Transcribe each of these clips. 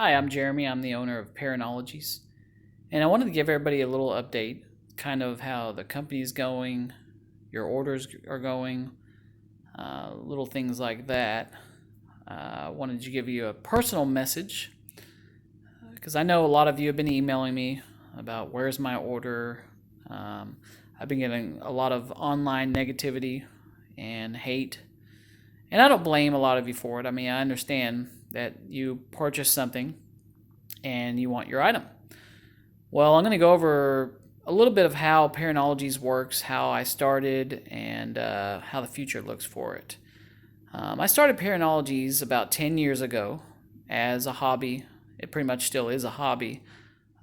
Hi, I'm Jeromy. I'm the owner of Paranologies. And I wanted to give everybody a little update, kind of how the company is going, your orders are going, little things like that. I wanted to give you a personal message because I know a lot of you have been emailing me about where's my order. Um, I've been getting a lot of online negativity and hate. And I don't blame a lot of you for it. I mean, I understand that you purchased something and you want your item. Well, I'm going to go over a little bit of how Paranologies works, how I started, and how the future looks for it. I started Paranologies about 10 years ago as a hobby. It pretty much still is a hobby.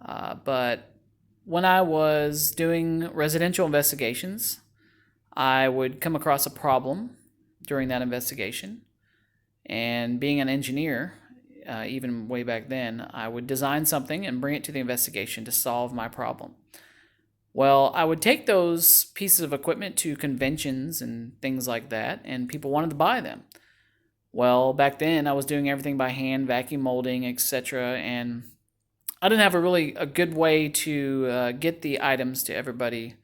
But when I was doing residential investigations, I would come across a problem during that investigation. And being an engineer, even way back then, I would design something and bring it to the investigation to solve my problem. Well, I would take those pieces of equipment to conventions and things like that, and people wanted to buy them. Well, back then I was doing everything by hand, vacuum molding, etc., and I didn't have a good way to get the items to everybody,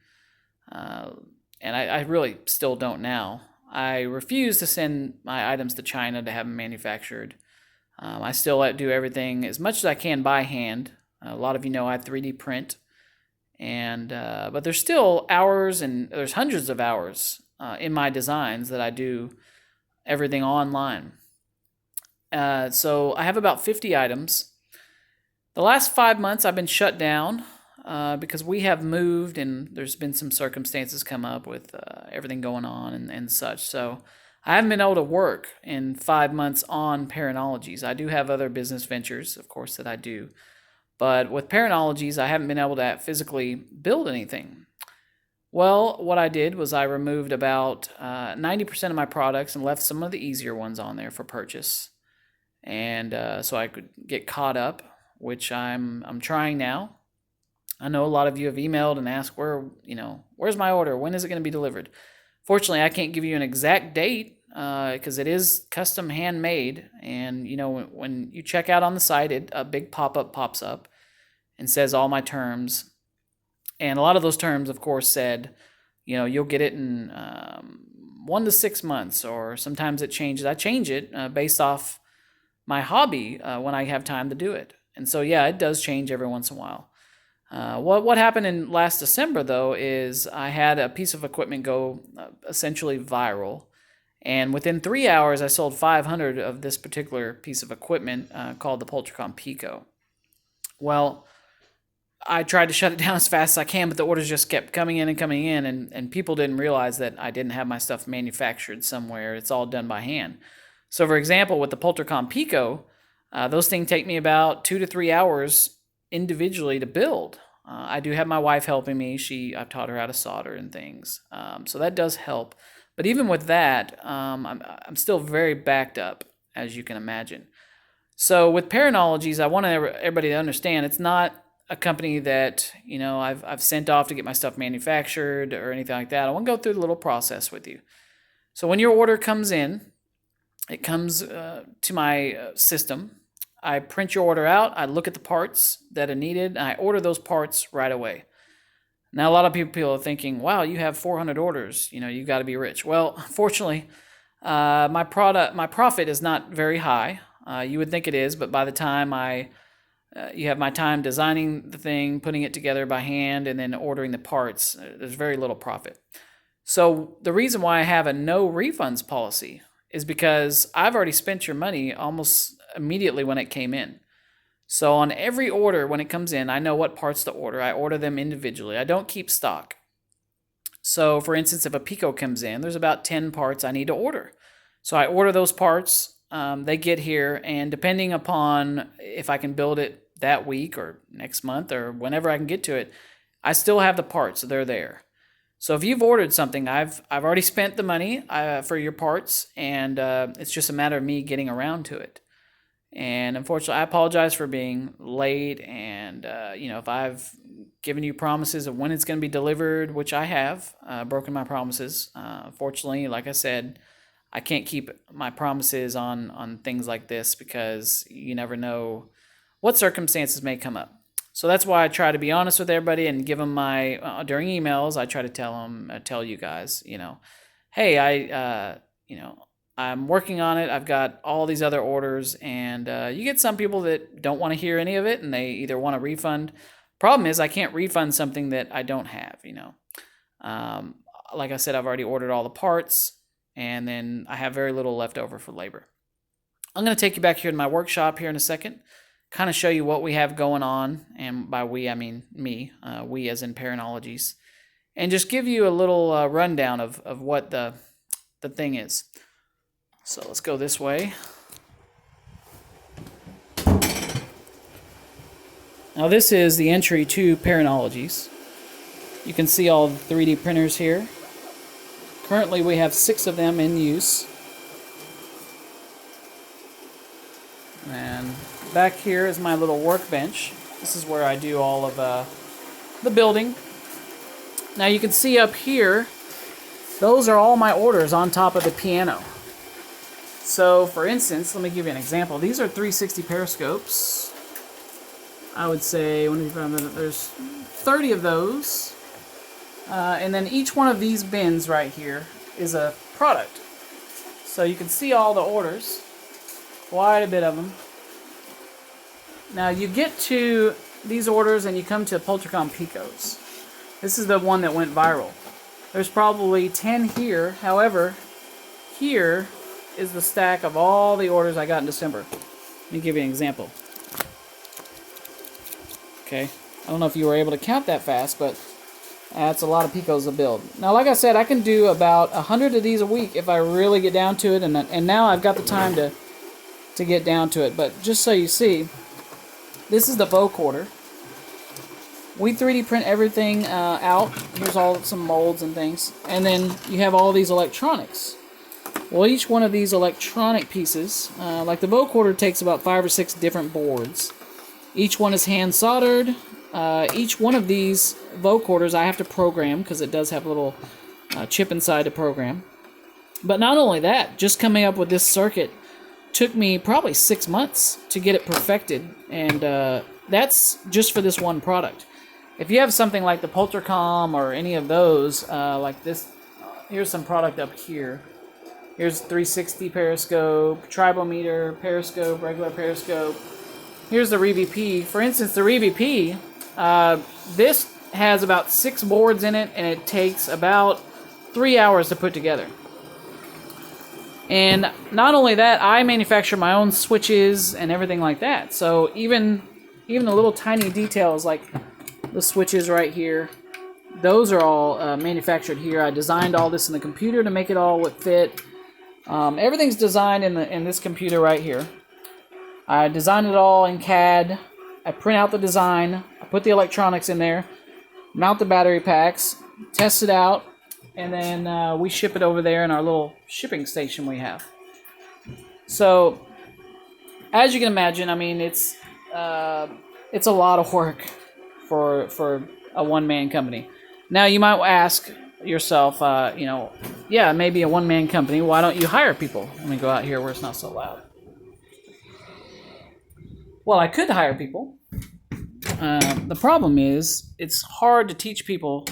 and I really still don't now. I refuse to send my items to China to have them manufactured. I still do everything as much as I can by hand. A lot of you know I 3D print, and but there's still hours and there's hundreds of hours in my designs that I do everything online. So I have about 50 items. The last 5 months I've been shut down because we have moved and there's been some circumstances come up with everything going on and such. So I haven't been able to work in 5 months on Paranologies. I do have other business ventures, of course, that I do. But with Paranologies, I haven't been able to physically build anything. Well, what I did was I removed about 90% of my products and left some of the easier ones on there for purchase. And so I could get caught up, which I'm trying now. I know a lot of you have emailed and asked where's my order? When is it going to be delivered? Fortunately, I can't give you an exact date because it is custom handmade. And when you check out on the site, a big pop-up pops up and says all my terms. And a lot of those terms, of course, said, you'll get it in 1 to 6 months, or sometimes it changes. I change it based off my hobby when I have time to do it. And so, yeah, it does change every once in a while. What happened in last December, though, is I had a piece of equipment go essentially viral. And within 3 hours, I sold 500 of this particular piece of equipment called the Poltracom Pico. Well, I tried to shut it down as fast as I can, but the orders just kept coming in, and people didn't realize that I didn't have my stuff manufactured somewhere. It's all done by hand. So, for example, with the Poltracom Pico, those things take me about 2 to 3 hours individually to build. I do have my wife helping me. I've taught her how to solder and things, so that does help. But even with that, I'm still very backed up, as you can imagine. So with Paranologies, I want everybody to understand it's not a company that I've sent off to get my stuff manufactured or anything like that. I want to go through the little process with you. So when your order comes in, it comes to my system. I print your order out. I look at the parts that are needed, and I order those parts right away. Now, a lot of people are thinking, "Wow, you have 400 orders. You've got to be rich." Well, fortunately, my profit is not very high. You would think it is, but by the time you have my time designing the thing, putting it together by hand, and then ordering the parts, there's very little profit. So the reason why I have a no refunds policy is because I've already spent your money almost immediately when it came in. So on every order when it comes in, I know what parts to order. I order them individually. I don't keep stock. So for instance, if a Pico comes in, there's about 10 parts I need to order. So I order those parts. They get here, and depending upon if I can build it that week or next month or whenever I can get to it, I still have the parts. So they're there. So if you've ordered something, I've already spent the money for your parts, and it's just a matter of me getting around to it. And unfortunately, I apologize for being late, and if I've given you promises of when it's going to be delivered, which I have broken my promises. Fortunately, like I said, I can't keep my promises on things like this because you never know what circumstances may come up. So that's why I try to be honest with everybody and give them my during emails. I try to tell you guys, hey, I'm working on it. I've got all these other orders, and you get some people that don't want to hear any of it, and they either want a refund. Problem is, I can't refund something that I don't have. Like I said, I've already ordered all the parts, and then I have very little left over for labor. I'm going to take you back here to my workshop here in a second, kind of show you what we have going on, and by we, I mean me, we as in Paranologies, and just give you a little rundown of what the thing is. So let's go this way. Now this is the entry to Parenologies. You can see all the 3D printers here. Currently we have 6 of them in use. And back here is my little workbench. This is where I do all of the building. Now you can see up here, those are all my orders on top of the piano. So for instance, let me give you an example. These are 360 periscopes. I would say there's 30 of those. And then each one of these bins right here is a product. So you can see all the orders. Quite a bit of them. Now you get to these orders and you come to Poltercom Picos. This is the one that went viral. There's probably 10 here. However, here is the stack of all the orders I got in December. Let me give you an example. Okay, I don't know if you were able to count that fast, but that's a lot of Picos to build. Now, like I said, I can do about 100 of these a week if I really get down to it, and now I've got the time to get down to it. But just so you see, this is the vocorder. We 3D print everything out. Here's some molds and things. And then you have all these electronics. Well, each one of these electronic pieces, like the vocorder takes about 5 or 6 different boards. Each one is hand soldered. Each one of these vocorders I have to program because it does have a little chip inside to program. But not only that, just coming up with this circuit took me probably 6 months to get it perfected. And that's just for this one product. If you have something like the Poltercom or any of those, like this, here's some product up here. Here's 360 periscope, tribometer, periscope, regular periscope. Here's the ReVP. For instance, the ReVP, this has about 6 boards in it, and it takes about 3 hours to put together. And not only that, I manufacture my own switches and everything like that. So even the little tiny details like the switches right here, those are all manufactured here. I designed all this in the computer to make it all fit. Everything's designed in this computer right here. I designed it all in CAD. I print out the design. I put the electronics in there, mount the battery packs, test it out, and then we ship it over there in our little shipping station we have. So, as you can imagine, I mean, it's a lot of work for a one-man company. Now, you might ask yourself, yeah, maybe a one-man company, why don't you hire people? Let me go out here where it's not so loud. Well, I could hire people. The problem is it's hard to teach people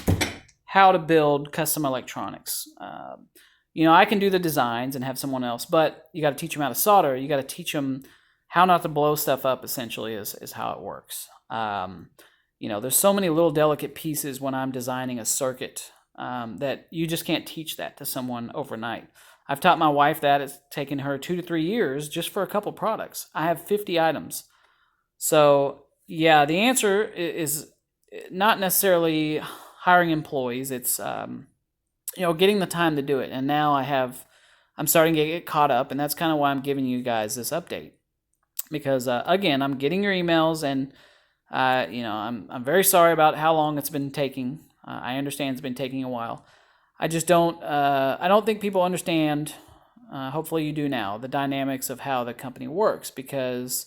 how to build custom electronics. I can do the designs and have someone else, but you got to teach them how to solder. You got to teach them how not to blow stuff up, essentially, is how it works. There's so many little delicate pieces when I'm designing a circuit that you just can't teach that to someone overnight. I've taught my wife that. It's taken her 2 to 3 years just for a couple products. I have 50 items. So, yeah, the answer is not necessarily hiring employees. It's, getting the time to do it. And now I'm starting to get caught up, and that's kind of why I'm giving you guys this update. Because, again, I'm getting your emails, and, I'm very sorry about how long it's been taking. I understand it's been taking a while. I just I don't think people understand, hopefully you do now, the dynamics of how the company works, because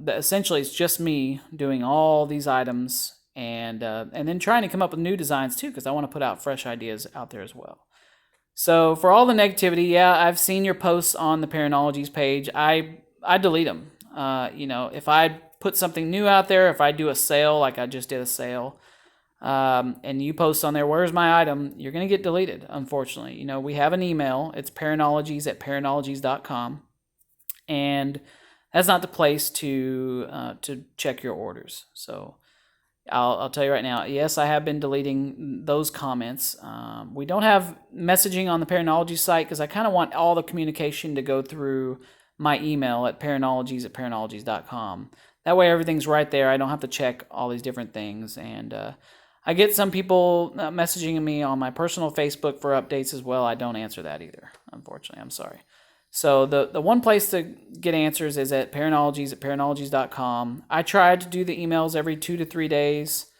essentially it's just me doing all these items and then trying to come up with new designs too, because I want to put out fresh ideas out there as well. So for all the negativity, yeah, I've seen your posts on the Paranologies page. I delete them. If I put something new out there, if I do a sale, like I just did a sale, and you post on there, where's my item, you're going to get deleted, unfortunately. You know, we have an email. It's Paranologies@Parenologies.com. And that's not the place to check your orders. So I'll tell you right now, yes, I have been deleting those comments. We don't have messaging on the Paranology site because I kind of want all the communication to go through my email at Paranologies@Parenologies.com. That way everything's right there. I don't have to check all these different things. And I get some people messaging me on my personal Facebook for updates as well. I don't answer that either, unfortunately. I'm sorry. So the one place to get answers is at Parenologies@Parenologies.com. I try to do the emails every 2 to 3 days,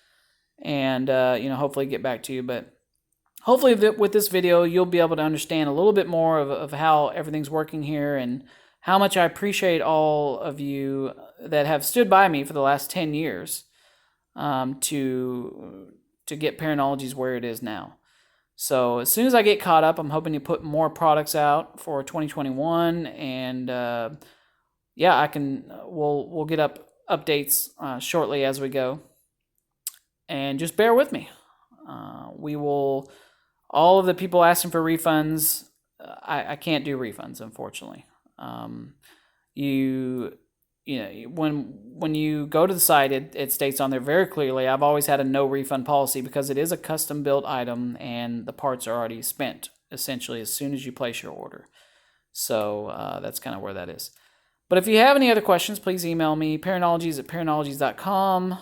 and hopefully get back to you. But hopefully with this video, you'll be able to understand a little bit more of how everything's working here and how much I appreciate all of you that have stood by me for the last 10 years to get Paranologies where it is now. So as soon as I get caught up, I'm hoping to put more products out for 2021, and we'll get up updates shortly as we go. And just bear with me. We will. All of the people asking for refunds, I can't do refunds, unfortunately. When you go to the site, it states on there very clearly, I've always had a no refund policy because it is a custom built item and the parts are already spent essentially as soon as you place your order. So that's kind of where that is. But if you have any other questions, please email me, Paranologies@Parenologies.com.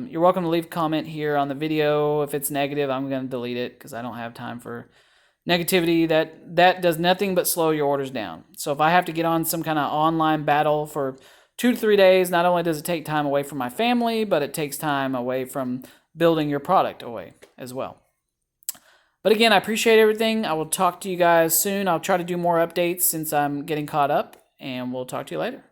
You're welcome to leave a comment here on the video. If it's negative, I'm going to delete it because I don't have time for negativity. That does nothing but slow your orders down. So if I have to get on some kind of online battle for 2 to 3 days, not only does it take time away from my family, but it takes time away from building your product away as well. But again, I appreciate everything. I will talk to you guys soon. I'll try to do more updates since I'm getting caught up, and we'll talk to you later.